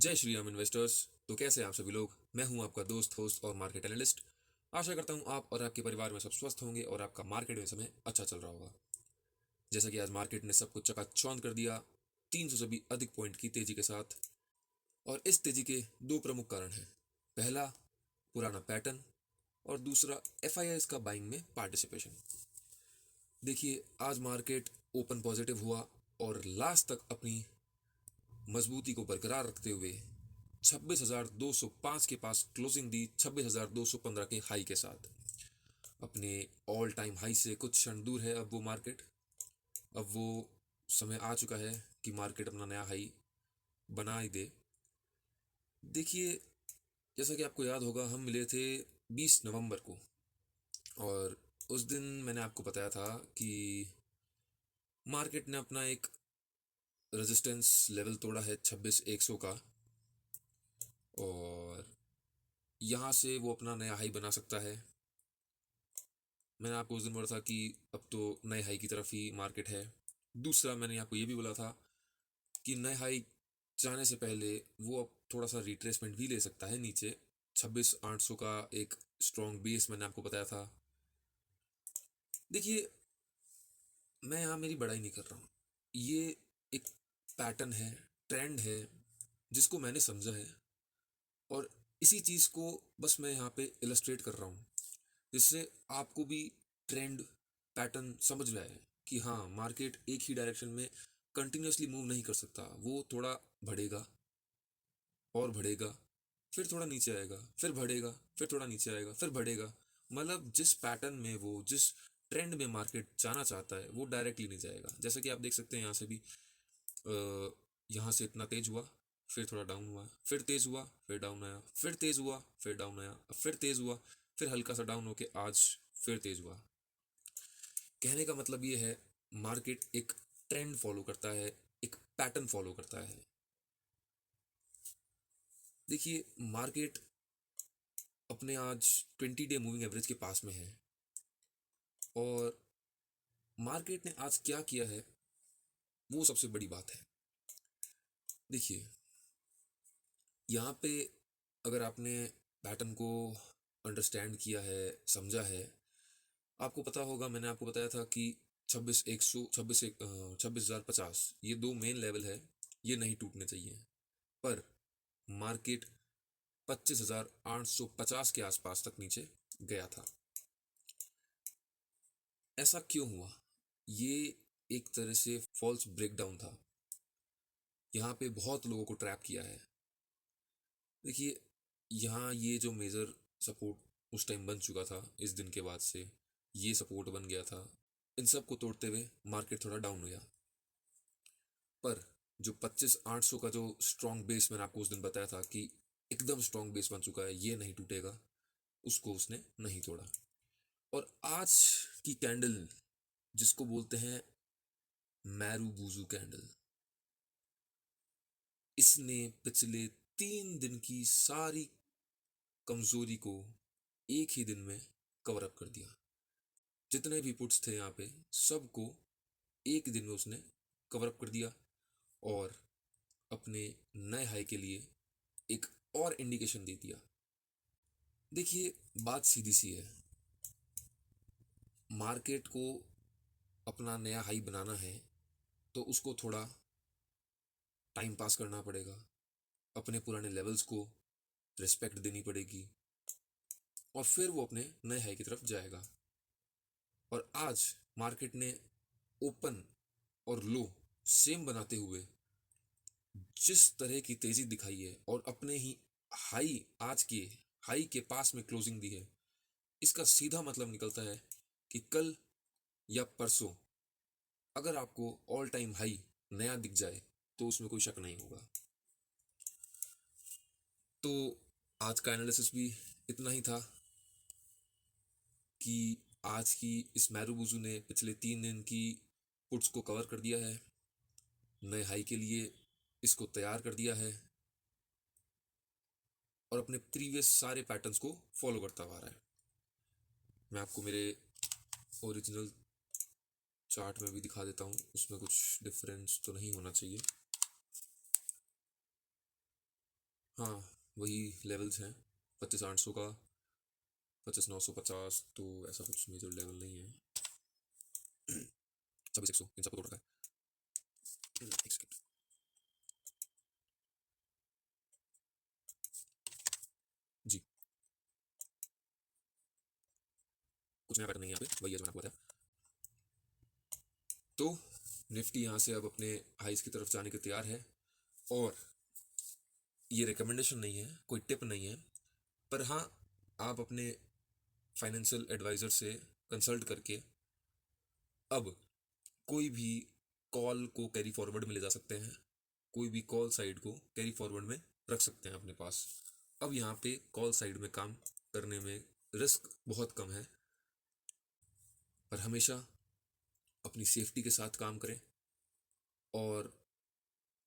जय श्री राम इन्वेस्टर्स। तो कैसे हैं आप सभी लोग। मैं हूं आपका दोस्त होस्ट और मार्केट एनालिस्ट। आशा करता हूं आप और आपके परिवार में सब स्वस्थ होंगे और आपका मार्केट में समय अच्छा चल रहा होगा। जैसा कि आज मार्केट ने सब कुछ चकाचौंध कर दिया 300 से भी अधिक पॉइंट की तेजी के साथ। और इस तेजी के दो प्रमुख कारण हैं। पहला, पुराना पैटर्न, और दूसरा एफआईआईस का बाइंग में पार्टिसिपेशन। देखिए, आज मार्केट ओपन पॉजिटिव हुआ और लास्ट तक अपनी मजबूती को बरकरार रखते हुए 26,205 के पास क्लोजिंग दी, 26,215 के हाई के साथ। अपने ऑल टाइम हाई से कुछ क्षण दूर है अब वो मार्केट। अब वो समय आ चुका है कि मार्केट अपना नया हाई बना ही दे। देखिए, जैसा कि आपको याद होगा, हम मिले थे 20 नवंबर को, और उस दिन मैंने आपको बताया था कि मार्केट ने अपना एक रेजिस्टेंस लेवल तोड़ा है 26,100 का, और यहाँ से वो अपना नया हाई बना सकता है। मैंने आपको उस दिन बोला था कि अब तो नए हाई की तरफ ही मार्केट है। दूसरा, मैंने आपको ये भी बोला था कि नए हाई जाने से पहले वो अब थोड़ा सा रिट्रेसमेंट भी ले सकता है नीचे। 26,800 का एक स्ट्रॉन्ग बेस मैंने आपको बताया था। देखिए, मैं यहाँ मेरी बड़ाई नहीं कर रहा हूँ। ये एक पैटर्न है, ट्रेंड है, जिसको मैंने समझा है, और इसी चीज़ को बस मैं यहाँ पे इलस्ट्रेट कर रहा हूँ, जिससे आपको भी ट्रेंड पैटर्न समझ में आए कि हाँ, मार्केट एक ही डायरेक्शन में कंटिन्यूसली मूव नहीं कर सकता। वो थोड़ा बढ़ेगा और बढ़ेगा, फिर थोड़ा नीचे आएगा, फिर बढ़ेगा, फिर थोड़ा नीचे आएगा, फिर बढ़ेगा। मतलब जिस पैटर्न में वो, जिस ट्रेंड में मार्केट जाना चाहता है, वो डायरेक्टली नहीं जाएगा। जैसा कि आप देख सकते हैं, यहाँ से भी यहाँ से इतना तेज हुआ, फिर थोड़ा डाउन हुआ, फिर तेज हुआ, फिर डाउन आया, फिर तेज हुआ, फिर डाउन आया, फिर तेज हुआ, फिर हल्का सा डाउन होके आज फिर तेज हुआ। कहने का मतलब ये है, मार्केट एक ट्रेंड फॉलो करता है, एक पैटर्न फॉलो करता है। देखिए, मार्केट अपने आज 20 डे मूविंग एवरेज के पास में है, और मार्केट ने आज क्या किया है वो सबसे बड़ी बात है। देखिए, यहाँ पे अगर आपने पैटर्न को अंडरस्टैंड किया है, समझा है, आपको पता होगा, मैंने आपको बताया था कि 26,100, 26,050, ये दो मेन लेवल है, ये नहीं टूटने चाहिए। पर मार्केट 25,850 के आसपास तक नीचे गया था। ऐसा क्यों हुआ? ये एक तरह से फॉल्स ब्रेकडाउन था। यहाँ पे बहुत लोगों को ट्रैप किया है। देखिए, यहाँ ये जो मेजर सपोर्ट उस टाइम बन चुका था, इस दिन के बाद से ये सपोर्ट बन गया था। इन सब को तोड़ते हुए मार्केट थोड़ा डाउन हो गया। पर जो 25,800 का जो स्ट्रॉन्ग बेस मैंने आपको उस दिन बताया था कि एकदम स्ट्रॉन्ग बेस बन चुका है, ये नहीं टूटेगा, उसको उसने नहीं तोड़ा। और आज की कैंडल, जिसको बोलते हैं मैरू बूजू कैंडल, इसने पिछले 3 दिन की सारी कमजोरी को एक ही दिन में कवर अप कर दिया। जितने भी पुट्स थे यहाँ पे, सबको एक दिन में उसने कवर अप कर दिया, और अपने नए हाई के लिए एक और इंडिकेशन दे दिया। देखिए, बात सीधी सी है। मार्केट को अपना नया हाई बनाना है तो उसको थोड़ा टाइम पास करना पड़ेगा, अपने पुराने लेवल्स को रिस्पेक्ट देनी पड़ेगी, और फिर वो अपने नए हाई की तरफ जाएगा। और आज मार्केट ने ओपन और लो सेम बनाते हुए जिस तरह की तेजी दिखाई है, और अपने ही हाई, आज के हाई के पास में क्लोजिंग दी है, इसका सीधा मतलब निकलता है कि कल या परसों अगर आपको ऑल टाइम हाई नया दिख जाए तो उसमें कोई शक नहीं होगा। तो आज का एनालिसिस भी इतना ही था कि आज की इस मैरूबुजू ने पिछले 3 दिन की पुट्स को कवर कर दिया है, नए हाई के लिए इसको तैयार कर दिया है, और अपने प्रीवियस सारे पैटर्न्स को फॉलो करता हुआ आ रहा है। मैं आपको मेरे ओरिजिनल चार्ट में भी दिखा देता हूँ, उसमें कुछ डिफरेंस तो नहीं होना चाहिए। हाँ, वही लेवल्स हैं, 25,800 का, 25,950, तो ऐसा कुछ मेजर लेवल नहीं है। 26,100 इन सबको तोड़ रखा है। एक सेकंड। जी, कुछ नया पैटर्न नहीं है यहाँ पे, वही है जो मैंने आपको बताया। तो निफ्टी यहाँ से अब अपने हाइस की तरफ जाने के तैयार है, और ये रिकमेंडेशन नहीं है, कोई टिप नहीं है, पर हाँ, आप अपने फाइनेंशियल एडवाइज़र से कंसल्ट करके अब कोई भी कॉल को कैरी फॉरवर्ड में ले जा सकते हैं, कोई भी कॉल साइड को कैरी फॉरवर्ड में रख सकते हैं अपने पास। अब यहाँ पे कॉल साइड में काम करने में रिस्क बहुत कम है, पर हमेशा अपनी सेफ्टी के साथ काम करें, और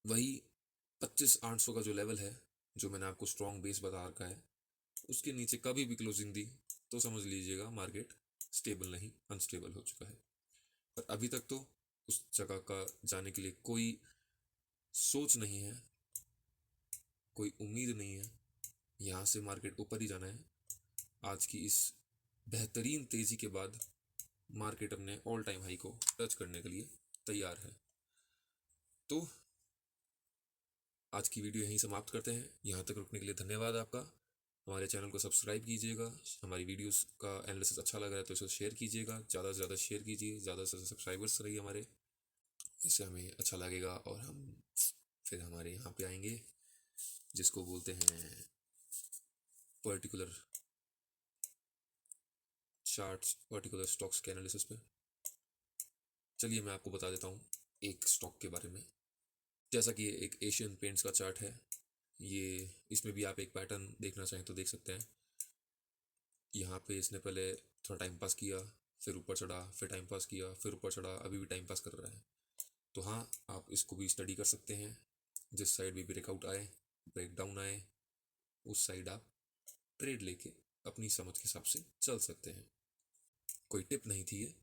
वही 25,800 का जो लेवल है, जो मैंने आपको स्ट्रॉन्ग बेस बता रखा है, उसके नीचे कभी भी क्लोजिंग दी तो समझ लीजिएगा मार्केट स्टेबल नहीं, अनस्टेबल हो चुका है। पर अभी तक तो उस जगह का जाने के लिए कोई सोच नहीं है, कोई उम्मीद नहीं है। यहाँ से मार्केट ऊपर ही जाना है। आज की इस बेहतरीन तेज़ी के बाद मार्केट अपने ऑल टाइम हाई को टच करने के लिए तैयार है। तो आज की वीडियो यहीं समाप्त करते हैं। यहाँ तक रुकने के लिए धन्यवाद आपका। हमारे चैनल को सब्सक्राइब कीजिएगा। हमारी वीडियोस का एनालिसिस अच्छा लग रहा है तो इसे शेयर कीजिएगा, ज़्यादा से ज़्यादा शेयर कीजिए, ज़्यादा से ज़्यादा सब्सक्राइबर्स रहिए हमारे, इससे हमें अच्छा लगेगा, और हम फिर हमारे यहाँ पे आएंगे जिसको बोलते हैं पर्टिकुलर चार्ट्स, पर्टिकुलर स्टॉक्स के एनालिसिस पे। चलिए मैं आपको बता देता हूँ एक स्टॉक के बारे में। जैसा कि ये एक एशियन पेंट्स का चार्ट है, ये इसमें भी आप एक पैटर्न देखना चाहें तो देख सकते हैं। यहाँ पे इसने पहले थोड़ा टाइम पास किया, फिर ऊपर चढ़ा, फिर टाइम पास किया, फिर ऊपर चढ़ा, अभी भी टाइम पास कर रहा है। तो हाँ, आप इसको भी स्टडी कर सकते हैं। जिस साइड भी ब्रेकआउट आए, ब्रेकडाउन आए, उस साइड आप ट्रेड लेके अपनी समझ के हिसाब से चल सकते हैं। कोई टिप नहीं थी ये,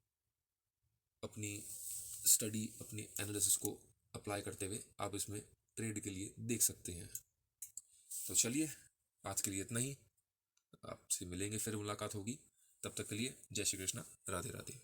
अपनी स्टडी, अपनी एनालिसिस को अप्लाई करते हुए आप इसमें ट्रेड के लिए देख सकते हैं। तो चलिए, आज के लिए इतना ही। आपसे मिलेंगे, फिर मुलाकात होगी। तब तक के लिए जय श्री कृष्णा, राधे राधे।